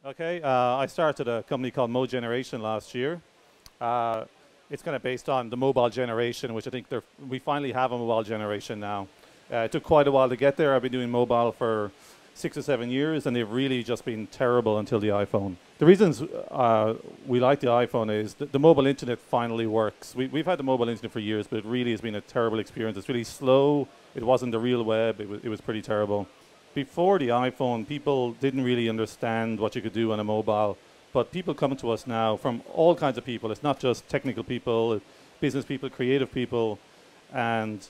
Okay, I started a company called Mogeneration last year. Uh, it's kind of based on the mobile generation, which I think we finally have a mobile generation now. It took quite a while to get there. I've been doing mobile for 6 or 7 years, and they've really just been terrible until the iPhone. The reasons we like the iPhone is that the mobile internet finally works. We've had the mobile internet for years, but it really has been a terrible experience. It's really slow. It wasn't the real web. It was pretty terrible. Before the iPhone, people didn't really understand what you could do on a mobile. But people come to us now from all kinds of people. It's not just technical people, business people, creative people, and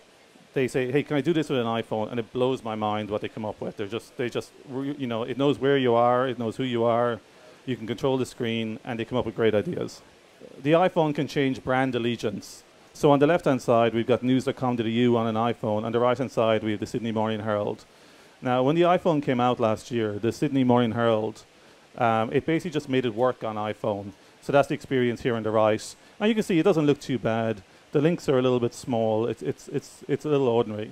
they say, "Hey, can I do this with an iPhone?" And it blows my mind what they come up with. It knows where you are, it knows who you are. You can control the screen, and they come up with great ideas. The iPhone can change brand allegiance. So on the left-hand side, we've got news.com.au on an iPhone. On the right-hand side, we have the Sydney Morning Herald. Now, when the iPhone came out last year, the Sydney Morning Herald, it basically just made it work on iPhone. So that's the experience here on the right. And you can see it doesn't look too bad. The links are a little bit small. It's a little ordinary.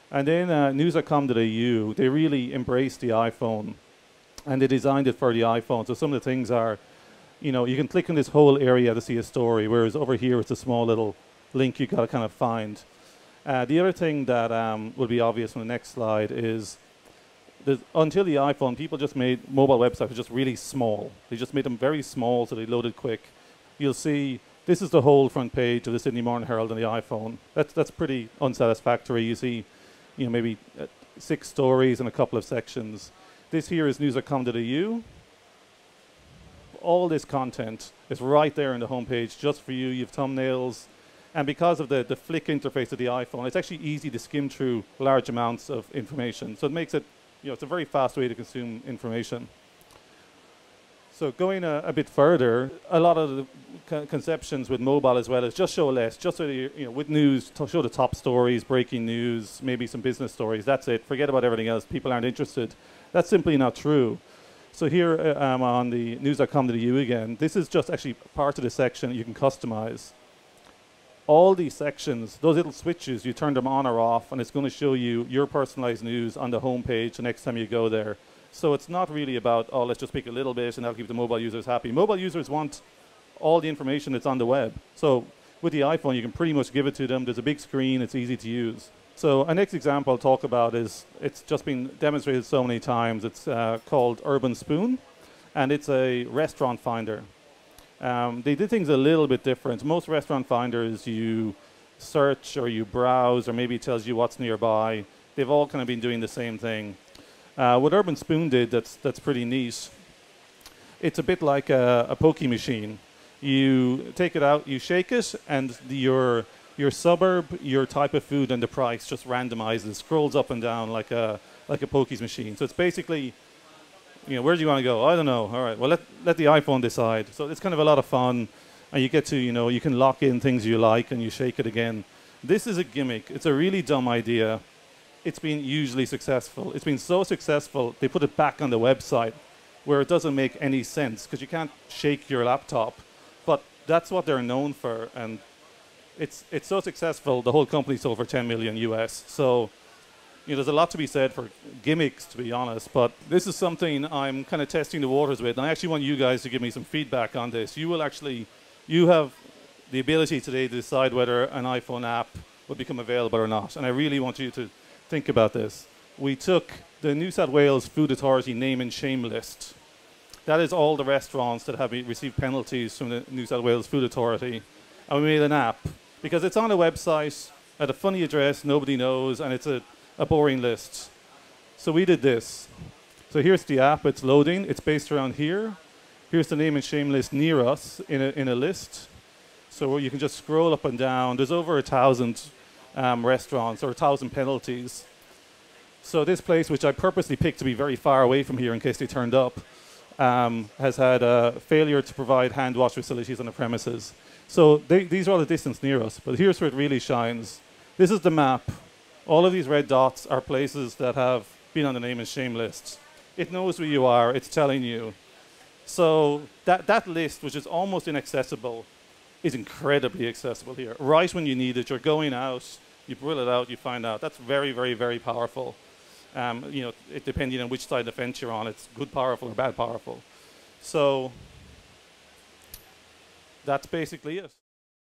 And then news.com.au, they really embraced the iPhone. And they designed it for the iPhone. So some of the things are, you can click on this whole area to see a story, whereas over here it's a small little link you got to kind of find. The other thing that will be obvious on the next slide is until the iPhone, people just made mobile websites just really small. They just made them very small so they loaded quick. You'll see this is the whole front page of the Sydney Morning Herald on the iPhone. That's pretty unsatisfactory. You see, maybe 6 stories and a couple of sections. This here is news.com.au. All this content is right there on the homepage just for you. You have thumbnails. And because of the flick interface of the iPhone, it's actually easy to skim through large amounts of information. So it makes it, it's a very fast way to consume information. So going a bit further, a lot of the conceptions with mobile as well is just show less, just so with news, show the top stories, breaking news, maybe some business stories. That's it. Forget about everything else. People aren't interested. That's simply not true. So here on the news.com.au again, this is just actually part of the section you can customize. All these sections, those little switches, you turn them on or off, and it's going to show you your personalized news on the home page the next time you go there. So it's not really about, oh, let's just pick a little bit and that'll keep the mobile users happy. Mobile users want all the information that's on the web. So with the iPhone, you can pretty much give it to them. There's a big screen. It's easy to use. So a next example I'll talk about is, it's just been demonstrated so many times. It's called Urban Spoon, and it's a restaurant finder. They did things a little bit different. Most restaurant finders, you search or you browse, or maybe it tells you what's nearby. They've all kind of been doing the same thing. What Urban Spoon did that's pretty neat, it's a bit like a pokey machine. You take it out, you shake it, and your suburb, your type of food, and the price just randomizes, scrolls up and down like a pokies machine. So it's basically, where do you want to go? I don't know. All right, well, let the iPhone decide. So it's kind of a lot of fun, and you get to, you can lock in things you like, and you shake it again. This is a gimmick. It's a really dumb idea. It's been hugely successful. It's been so successful, they put it back on the website, where it doesn't make any sense, because you can't shake your laptop. But that's what they're known for, and it's so successful, the whole company sold for 10 million US. So, there's a lot to be said for gimmicks, to be honest, but this is something I'm kind of testing the waters with, and I actually want you guys to give me some feedback on this. You have the ability today to decide whether an iPhone app will become available or not, and I really want you to think about this. We took the New South Wales Food Authority name and shame list. That is all the restaurants that have received penalties from the New South Wales Food Authority, and we made an app, because it's on a website at a funny address nobody knows, and it's a boring list. So we did this. So here's the app. It's loading. It's based around here. Here's the name and shame list near us in a list. So you can just scroll up and down. There's over 1,000 restaurants, or 1,000 penalties. So this place, which I purposely picked to be very far away from here in case they turned up, has had a failure to provide hand wash facilities on the premises. So these are all the distance near us. But here's where it really shines. This is the map. All of these red dots are places that have been on the name and shame lists. It knows where you are. It's telling you. So that list, which is almost inaccessible, is incredibly accessible here. Right when you need it, you're going out, you pull it out, you find out. That's very, very, very powerful. Depending on which side of the fence you're on, it's good powerful or bad powerful. So that's basically it.